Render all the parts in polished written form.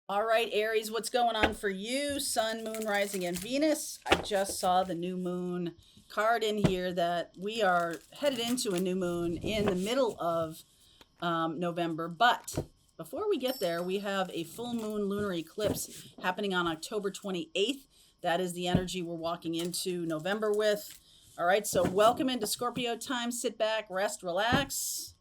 All right, Aries, what's going on for you? Sun, moon, rising, and Venus. I just saw the new moon card in here that we are headed into a new moon in the middle of November. But before we get there, we have a full moon lunar eclipse happening on October 28th. That is the energy we're walking into November with. All right, so welcome into Scorpio time. Sit back, rest, relax.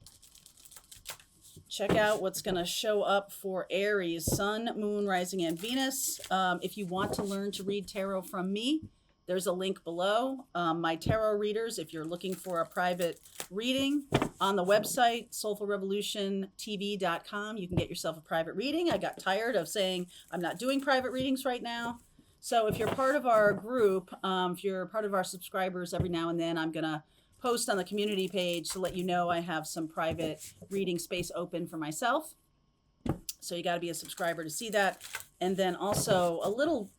Check out what's going to show up for Aries, Sun, Moon, Rising, and Venus. If you want to learn to read tarot from me, there's a link below. My tarot readers, if you're looking for a private reading on the website, soulfulrevolutiontv.com, you can get yourself a private reading. I got tired of saying I'm not doing private readings right now. So if you're part of our group, if you're part of our subscribers, every now and then I'm going to post on the community page to let you know I have some private reading space open for myself. So you got to be a subscriber to see that. And then also a little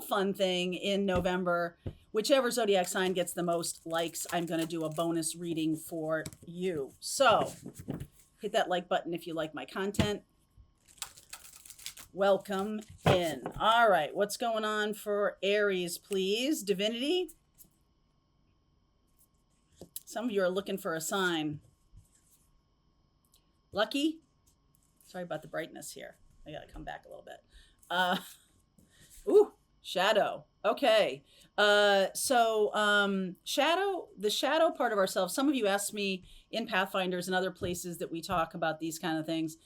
fun thing in November, whichever zodiac sign gets the most likes, I'm going to do a bonus reading for you. So hit that like button if you like my content. Welcome in. All right, what's going on for Aries, please? Divinity. Some of you are looking for a sign. Lucky. Sorry about the brightness here. I gotta come back a little bit. Shadow. Okay. Shadow, the shadow part of ourselves. Some of you asked me in Pathfinders and other places that we talk about these kind of things.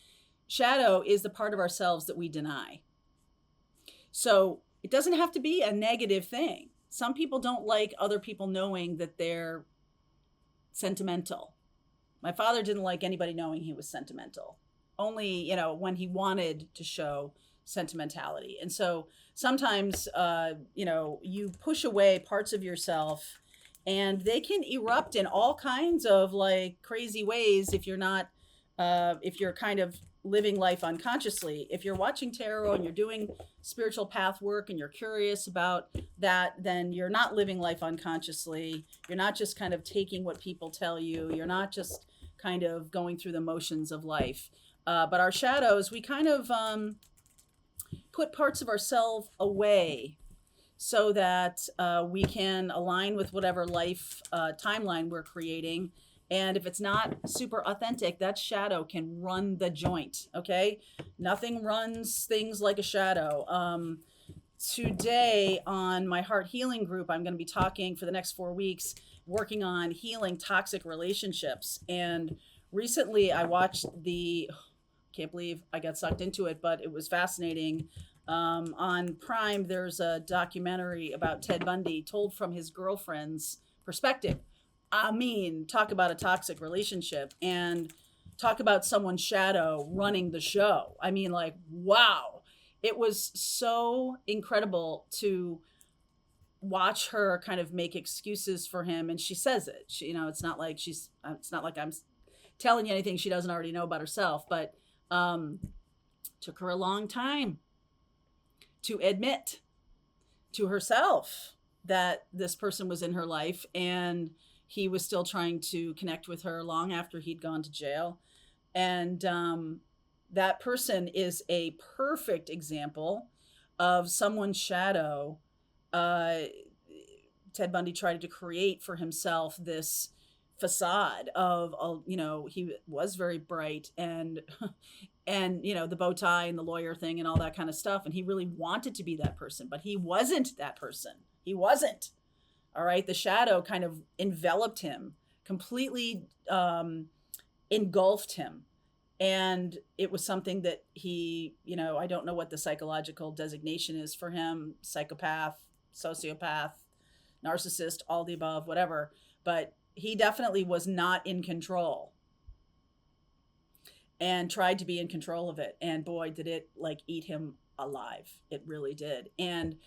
Shadow is the part of ourselves that we deny. So it doesn't have to be a negative thing. Some people don't like other people knowing that they're sentimental. My father didn't like anybody knowing he was sentimental. Only, when he wanted to show sentimentality. And so sometimes, you push away parts of yourself and they can erupt in all kinds of like crazy ways if you're not, if you're kind of living life unconsciously. If you're watching tarot and you're doing spiritual path work and you're curious about that, then you're not living life unconsciously. You're not just kind of taking what people tell you. You're not just kind of going through the motions of life. But our shadows, we kind of put parts of ourselves away so that we can align with whatever life timeline we're creating. And if it's not super authentic, that shadow can run the joint, okay? Nothing runs things like a shadow. Today on my heart healing group, I'm going to be talking for the next 4 weeks, working on healing toxic relationships. And recently I watched can't believe I got sucked into it, but it was fascinating. On Prime, there's a documentary about Ted Bundy told from his girlfriend's perspective. I mean, talk about a toxic relationship and talk about someone's shadow running the show. I mean, like, wow. It was so incredible to watch her kind of make excuses for him. And she says it. It's not like I'm telling you anything she doesn't already know about herself, but took her a long time to admit to herself that this person was in her life and he was still trying to connect with her long after he'd gone to jail. And that person is a perfect example of someone's shadow. Ted Bundy tried to create for himself this facade of, he was very bright and the bow tie and the lawyer thing and all that kind of stuff, and he really wanted to be that person, but he wasn't that person. He wasn't. All right, the shadow kind of enveloped him completely, engulfed him, and it was something that he, I don't know what the psychological designation is for him: psychopath, sociopath, narcissist, all the above, whatever, but he definitely was not in control and tried to be in control of it. And boy, did it like eat him alive. It really did. And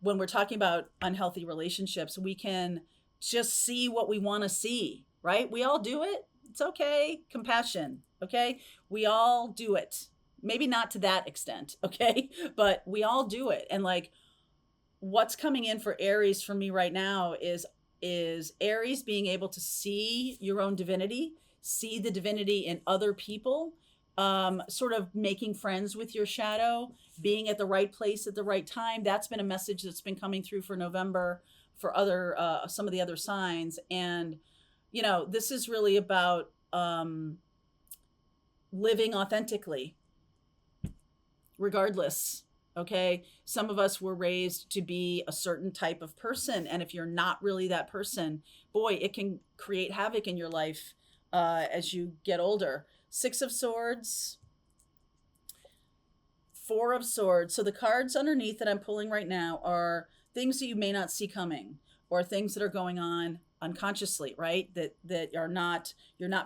when we're talking about unhealthy relationships, we can just see what we want to see, right? We all do it. It's okay. Compassion. Okay. We all do it. Maybe not to that extent. Okay. But we all do it. And like, what's coming in for Aries for me right now is Aries being able to see your own divinity, see the divinity in other people, sort of making friends with your shadow, being at the right place at the right time. That's been a message that's been coming through for November for other some of the other signs. And this is really about living authentically, regardless. Okay, some of us were raised to be a certain type of person, and if you're not really that person, boy, it can create havoc in your life as you get older. Six of Swords, Four of Swords. So the cards underneath that I'm pulling right now are things that you may not see coming, or things that are going on unconsciously, right? That you're not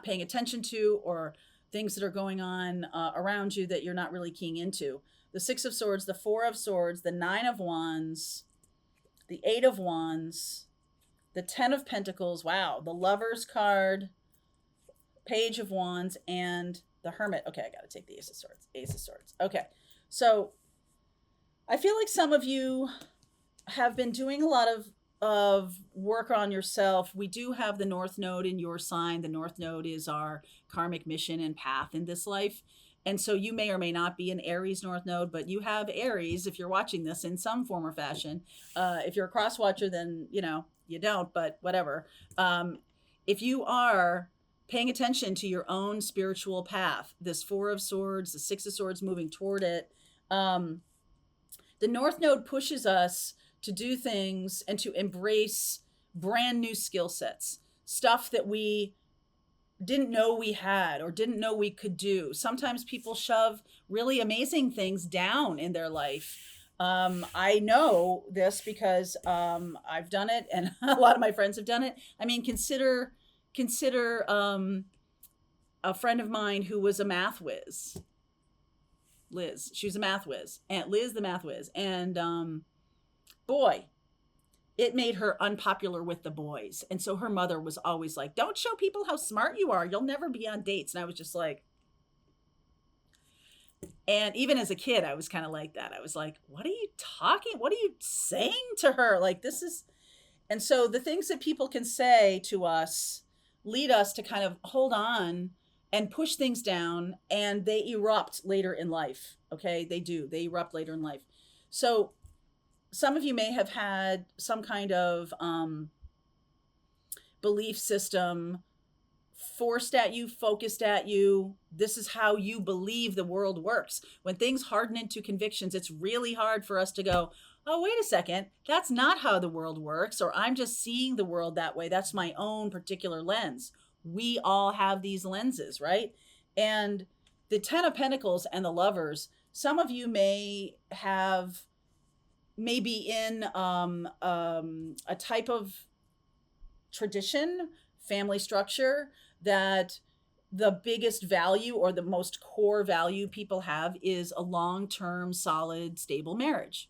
paying attention to, or things that are going on around you that you're not really keying into. The Six of Swords, the Four of Swords, the Nine of Wands, the Eight of Wands, the Ten of Pentacles. Wow, the Lover's card, Page of Wands, and the Hermit. Okay, I got to take the Ace of Swords. Ace of Swords. Okay, so I feel like some of you have been doing a lot of work on yourself. We do have the North Node in your sign. The North Node is our karmic mission and path in this life. And so you may or may not be an Aries North Node, but you have Aries if you're watching this in some form or fashion. If you're a cross watcher, then, you don't, but whatever. If you are paying attention to your own spiritual path, this Four of Swords, the Six of Swords, moving toward it, the North Node pushes us to do things and to embrace brand new skill sets, stuff that we didn't know we had or didn't know we could do. Sometimes people shove really amazing things down in their life. I know this because I've done it, and a lot of my friends have done it. I mean, consider a friend of mine who was a math whiz. Liz, she was a math whiz, and Liz the math whiz, and boy, it made her unpopular with the boys. And so her mother was always like, don't show people how smart you are. You'll never be on dates. And I was just like, and even as a kid, I was kind of like that. I was like, what are you saying to her? Like, this is, and so the things that people can say to us lead us to kind of hold on and push things down, and they erupt later in life. Okay. They erupt later in life. So some of you may have had some kind of belief system forced at you, focused at you. This is how you believe the world works. When things harden into convictions, it's really hard for us to go, oh, wait a second, that's not how the world works, or I'm just seeing the world that way. That's my own particular lens. We all have these lenses, right? And the Ten of Pentacles and the Lovers, some of you may be in a type of tradition, family structure, that the biggest value or the most core value people have is a long-term, solid, stable marriage.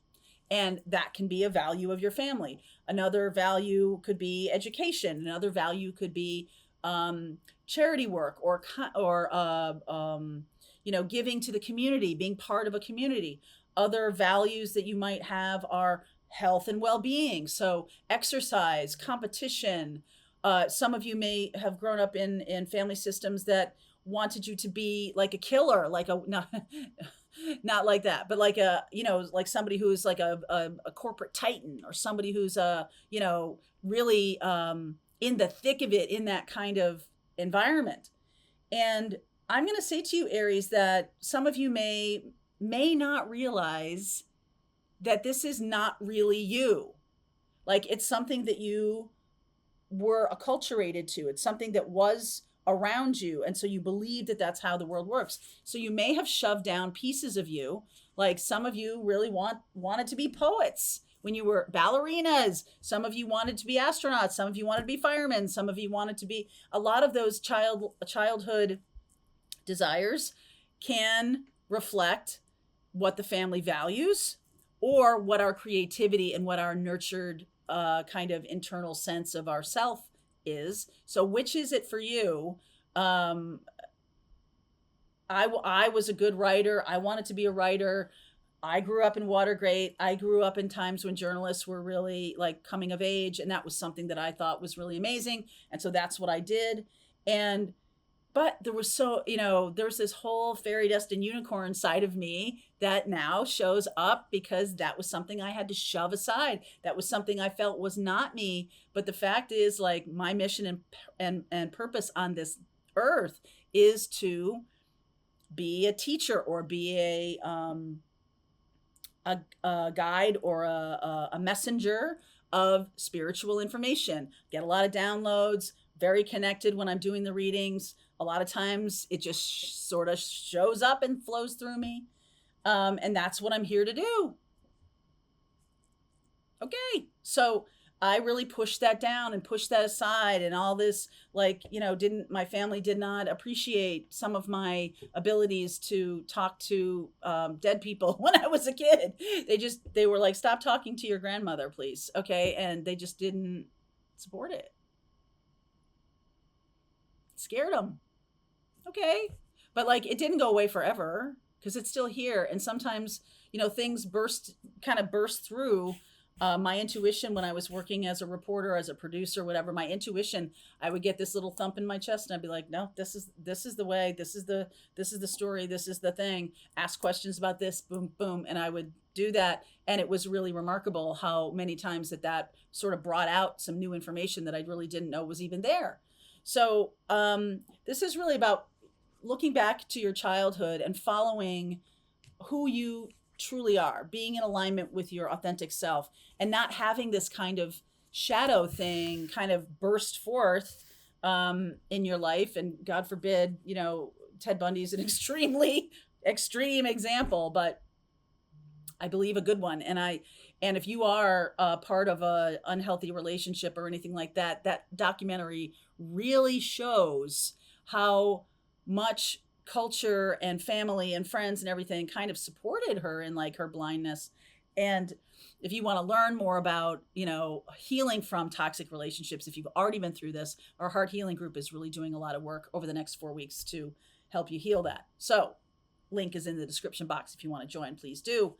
And that can be a value of your family. Another value could be education. Another value could be charity work, or giving to the community, being part of a community. Other values that you might have are health and well-being. So exercise, competition. Some of you may have grown up in family systems that wanted you to be like a killer, like not like that, but like like somebody who's like a corporate titan, or somebody who's really in the thick of it, in that kind of environment. And I'm going to say to you, Aries, that some of you may not realize that this is not really you. Like, it's something that you were acculturated to. It's something that was around you. And so you believe that that's how the world works. So you may have shoved down pieces of you. Like, some of you really wanted to be poets when you were ballerinas. Some of you wanted to be astronauts. Some of you wanted to be firemen. Some of you wanted to be, a lot of those childhood desires can reflect what the family values, or what our creativity and what our nurtured kind of internal sense of ourself is. So which is it for you? I was a good writer. I wanted to be a writer. I grew up in Watergate. I grew up in times when journalists were really like coming of age, and that was something that I thought was really amazing. And so that's what I did. And but there was there's this whole fairy dust and unicorn side of me that now shows up because that was something I had to shove aside. That was something I felt was not me. But the fact is, like, my mission and purpose on this earth is to be a teacher or be a guide or a messenger of spiritual information. Get a lot of downloads, very connected when I'm doing the readings. A lot of times it just sort of shows up and flows through me. And that's what I'm here to do. Okay. So I really pushed that down and pushed that aside, and all this, like, didn't my family did not appreciate some of my abilities to talk to dead people when I was a kid. They were like, stop talking to your grandmother, please. Okay. And they just didn't support it. Scared them. Okay. But like, it didn't go away forever because it's still here. And sometimes, things kind of burst through my intuition when I was working as a reporter, as a producer, whatever. My intuition, I would get this little thump in my chest, and I'd be like, no, this is the way, this is the story, this is the thing. Ask questions about this, boom, boom, and I would do that. And it was really remarkable how many times that sort of brought out some new information that I really didn't know was even there. So this is really about looking back to your childhood and following who you truly are, being in alignment with your authentic self, and not having this kind of shadow thing kind of burst forth in your life. And God forbid, Ted Bundy's an extremely extreme example, but I believe a good one. And if you are part of a unhealthy relationship or anything like that, that documentary really shows how much culture and family and friends and everything kind of supported her in like her blindness. And if you want to learn more about, healing from toxic relationships, if you've already been through this, our Heart Healing Group is really doing a lot of work over the next 4 weeks to help you heal that. So link is in the description box. If you want to join, please do.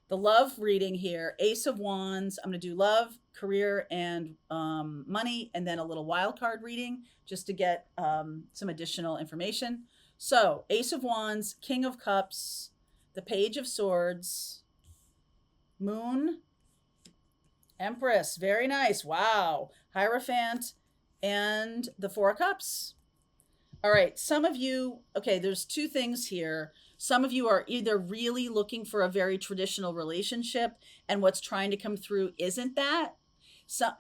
The love reading here, Ace of Wands. I'm going to do love, career, and money, and then a little wild card reading just to get some additional information. So Ace of Wands, King of Cups, the Page of Swords, Moon, Empress. Very nice. Wow. Hierophant, and the Four of Cups. All right. Some of you, okay, there's two things here. Some of you are either really looking for a very traditional relationship, and what's trying to come through isn't that. So,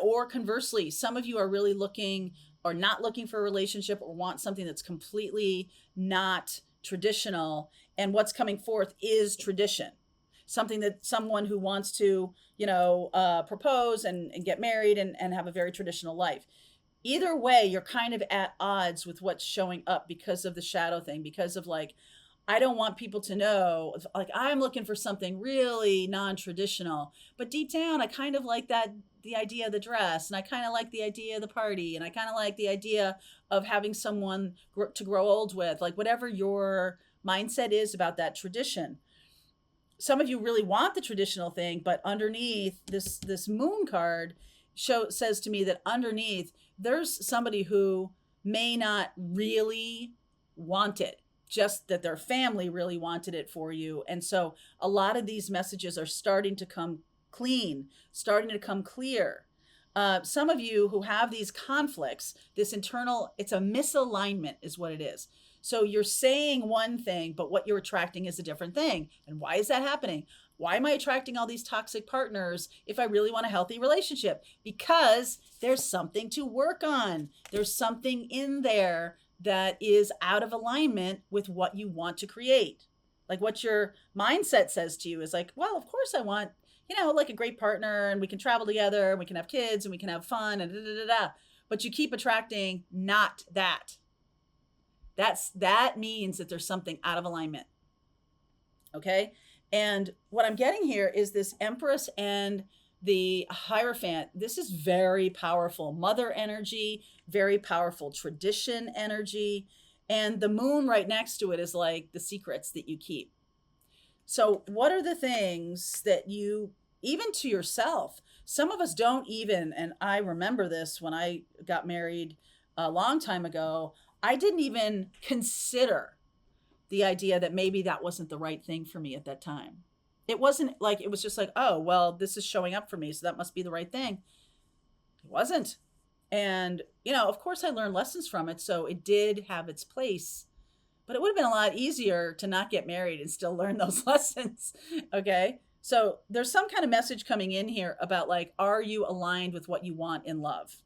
or conversely, some of you are really looking or not looking for a relationship, or want something that's completely not traditional, and what's coming forth is tradition. Something that someone who wants to, propose and get married and have a very traditional life. Either way, you're kind of at odds with what's showing up because of the shadow thing, because of like, I don't want people to know, like, I'm looking for something really non-traditional, but deep down, I kind of like the idea of the dress, and I kind of like the idea of the party, and I kind of like the idea of having someone to grow old with, like whatever your mindset is about that tradition. Some of you really want the traditional thing, but underneath this moon card says to me that underneath there's somebody who may not really want it, just that their family really wanted it for you. And so a lot of these messages are starting to come clean, starting to come clear. Some of you who have these conflicts, this internal, it's a misalignment is what it is. So you're saying one thing, but what you're attracting is a different thing. And why is that happening? Why am I attracting all these toxic partners if I really want a healthy relationship? Because there's something to work on. There's something in there that is out of alignment with what you want to create. Like what your mindset says to you is like, well, of course I want, like a great partner, and we can travel together, and we can have kids, and we can have fun, and da da da da. But you keep attracting not that. That means that there's something out of alignment. Okay? And what I'm getting here is this Empress and the Hierophant. This is very powerful mother energy, very powerful tradition energy. And the moon right next to it is like the secrets that you keep. So what are the things that you, even to yourself, some of us don't even, and I remember this when I got married a long time ago, I didn't even consider the idea that maybe that wasn't the right thing for me at that time. It wasn't like, it was just like, oh, well, this is showing up for me, so that must be the right thing. It wasn't. And, of course I learned lessons from it. So it did have its place, but it would have been a lot easier to not get married and still learn those lessons. Okay. So there's some kind of message coming in here about like, are you aligned with what you want in love?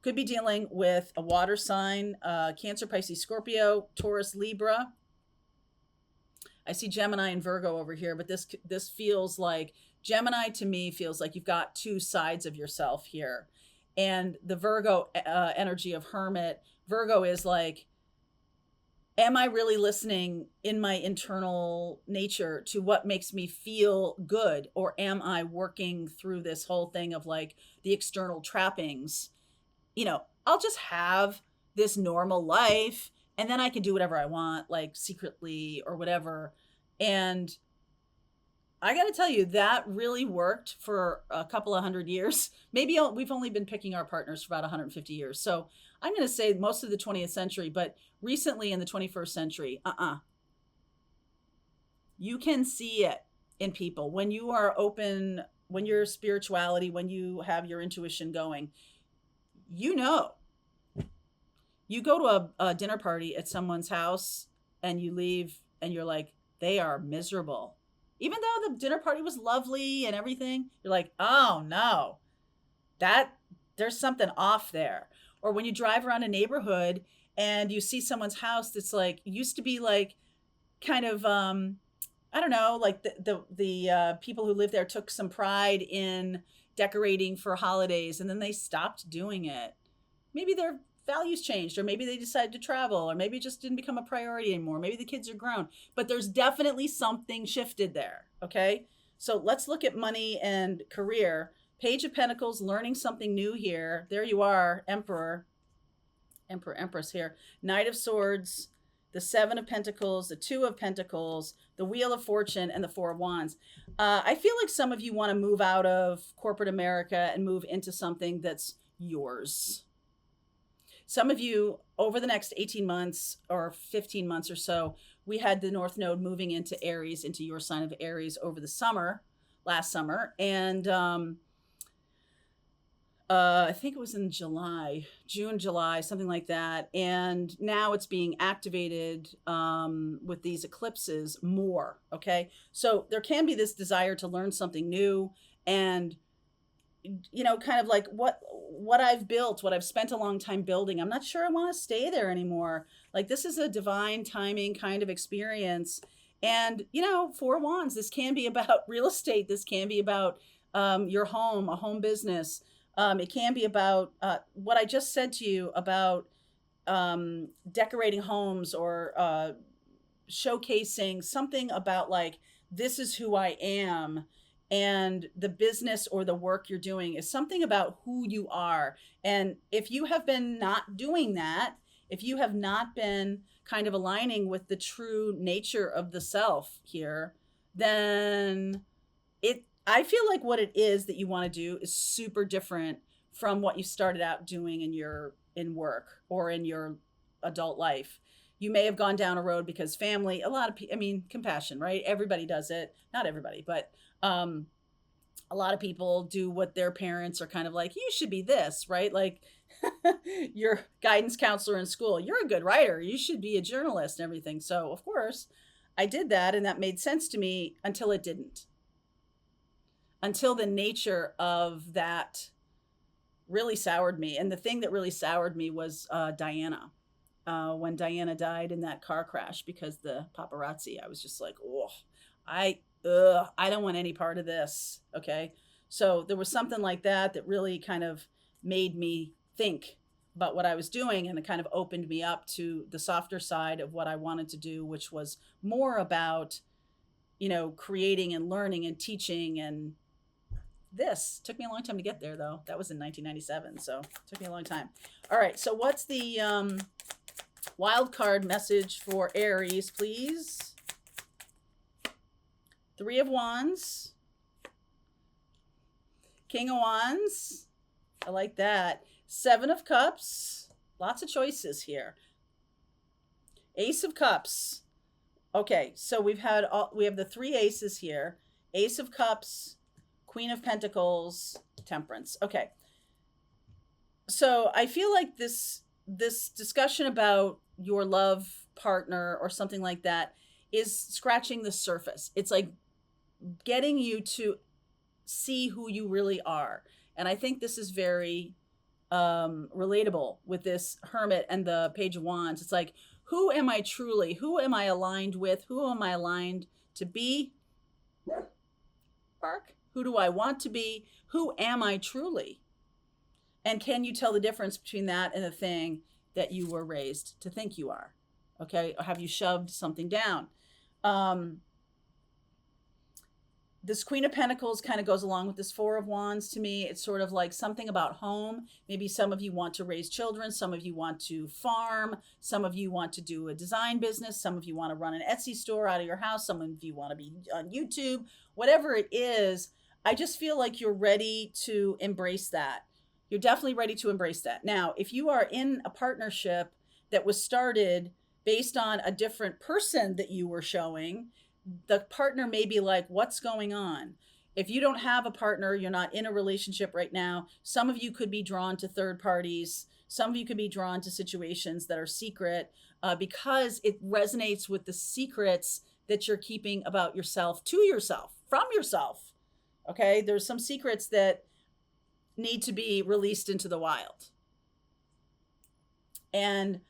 Could be dealing with a water sign, Cancer, Pisces, Scorpio, Taurus, Libra. I see Gemini and Virgo over here, but this feels like Gemini to me feels like you've got two sides of yourself here. And the Virgo energy of Hermit, Virgo is like, am I really listening in my internal nature to what makes me feel good? Or am I working through this whole thing of like the external trappings? I'll just have this normal life and then I can do whatever I want, like secretly or whatever. And I got to tell you, that really worked for a couple of 100 years. Maybe we've only been picking our partners for about 150 years. So I'm going to say most of the 20th century, but recently in the 21st century, you can see it in people when you are open, when your spirituality, when you have your intuition going. You go to a dinner party at someone's house and you leave and you're like, they are miserable. Even though the dinner party was lovely and everything, you're like, oh no, there's something off there. Or when you drive around a neighborhood and you see someone's house that's like, used to be like kind of, I don't know, like the people who live there took some pride in decorating for holidays and then they stopped doing it. Maybe their values changed, or maybe they decided to travel, or maybe it just didn't become a priority anymore. Maybe the kids are grown, but there's definitely something shifted there. Okay. So let's look at money and career. Page of Pentacles, learning something new here. There you are, Emperor, Empress here. Knight of Swords, the Seven of Pentacles, the Two of Pentacles, the Wheel of Fortune, and the Four of Wands. I feel like some of you want to move out of corporate America and move into something that's yours. Some of you, over the next 18 months or 15 months or so, we had the North Node moving into Aries, into your sign of Aries over the summer, last summer. And I think it was in June, July, something like that. And now it's being activated with these eclipses more. Okay. So there can be this desire to learn something new and kind of like what I've built, what I've spent a long time building. I'm not sure I want to stay there anymore. Like, this is a divine timing kind of experience. And, Four Wands, this can be about real estate. This can be about your home, a home business. It can be about what I just said to you about decorating homes or showcasing something about like, this is who I am. And the business or the work you're doing is something about who you are. And if you have been not doing that, if you have not been kind of aligning with the true nature of the self here, then I feel like what it is that you want to do is super different from what you started out doing in work or in your adult life. You may have gone down a road because family, a lot of people, compassion, right? Everybody does it. Not everybody, but a lot of people do what their parents are kind of like, you should be this, right? Like your guidance counselor in school, you're a good writer, you should be a journalist and everything. So of course I did that, and that made sense to me until it didn't. Until the nature of that really soured me. And the thing that really soured me was Diana. When Diana died in that car crash because the paparazzi, I was just like, oh, I don't want any part of this. Okay. So there was something like that really kind of made me think about what I was doing, and it kind of opened me up to the softer side of what I wanted to do, which was more about, creating and learning and teaching. And this took me a long time to get there, though. That was in 1997. So it took me a long time. All right. So what's the wild card message for Aries, please? Three of Wands, King of Wands. I like that. Seven of Cups. Lots of choices here. Ace of Cups. Okay, so we have the three aces here. Ace of Cups, Queen of Pentacles, Temperance. Okay. So I feel like this discussion about your love partner or something like that is scratching the surface. It's like getting you to see who you really are. And I think this is very relatable with this Hermit and the Page of Wands. It's like, who am I truly? Who am I aligned with? Who am I aligned to be? Bark. Who do I want to be? Who am I truly? And can you tell the difference between that and the thing that you were raised to think you are? Okay. Or have you shoved something down? This Queen of Pentacles kind of goes along with this Four of Wands to me. It's sort of like something about home. Maybe some of you want to raise children. Some of you want to farm. Some of you want to do a design business. Some of you want to run an Etsy store out of your house. Some of you want to be on YouTube. Whatever it is, I just feel like you're ready to embrace that. You're definitely ready to embrace that. Now, if you are in a partnership that was started based on a different person that you were showing, the partner may be like, what's going on? If you don't have a partner, you're not in a relationship right now. Some of you could be drawn to third parties. Some of you could be drawn to situations that are secret because it resonates with the secrets that you're keeping about yourself, to yourself, from yourself. Okay. There's some secrets that need to be released into the wild. And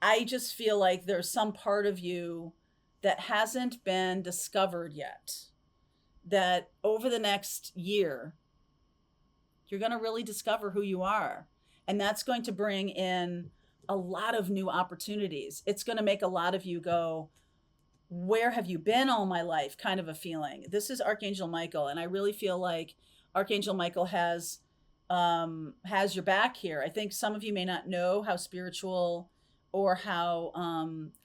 I just feel like there's some part of you that hasn't been discovered yet, that over the next year, you're going to really discover who you are. And that's going to bring in a lot of new opportunities. It's going to make a lot of you go, where have you been all my life? Kind of a feeling. This is Archangel Michael. And I really feel like Archangel Michael has your back here. I think some of you may not know how spiritual or how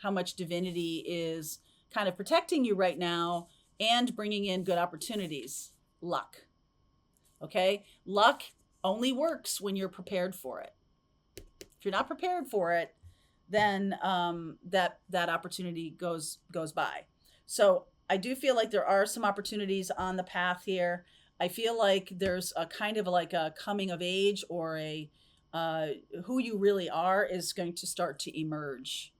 much divinity is kind of protecting you right now and bringing in good opportunities. Luck. Okay. Luck only works when you're prepared for it. If you're not prepared for it, then that opportunity goes by. So I do feel like there are some opportunities on the path here. I feel like there's a kind of like a coming of age, or a who you really are is going to start to emerge.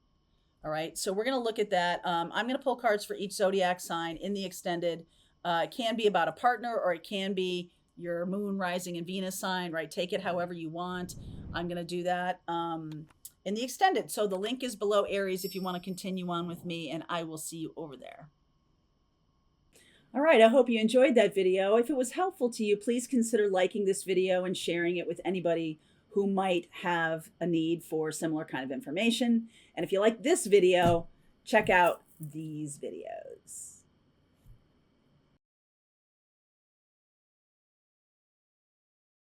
All right, so we're going to look at that. I'm going to pull cards for each zodiac sign in the extended. It can be about a partner, or it can be your moon, rising, and Venus sign, right? Take it however you want. I'm going to do that in the extended. So the link is below, Aries, if you want to continue on with me, and I will see you over there. All right, I hope you enjoyed that video. If it was helpful to you, please consider liking this video and sharing it with anybody who might have a need for similar kind of information. And if you like this video, check out these videos.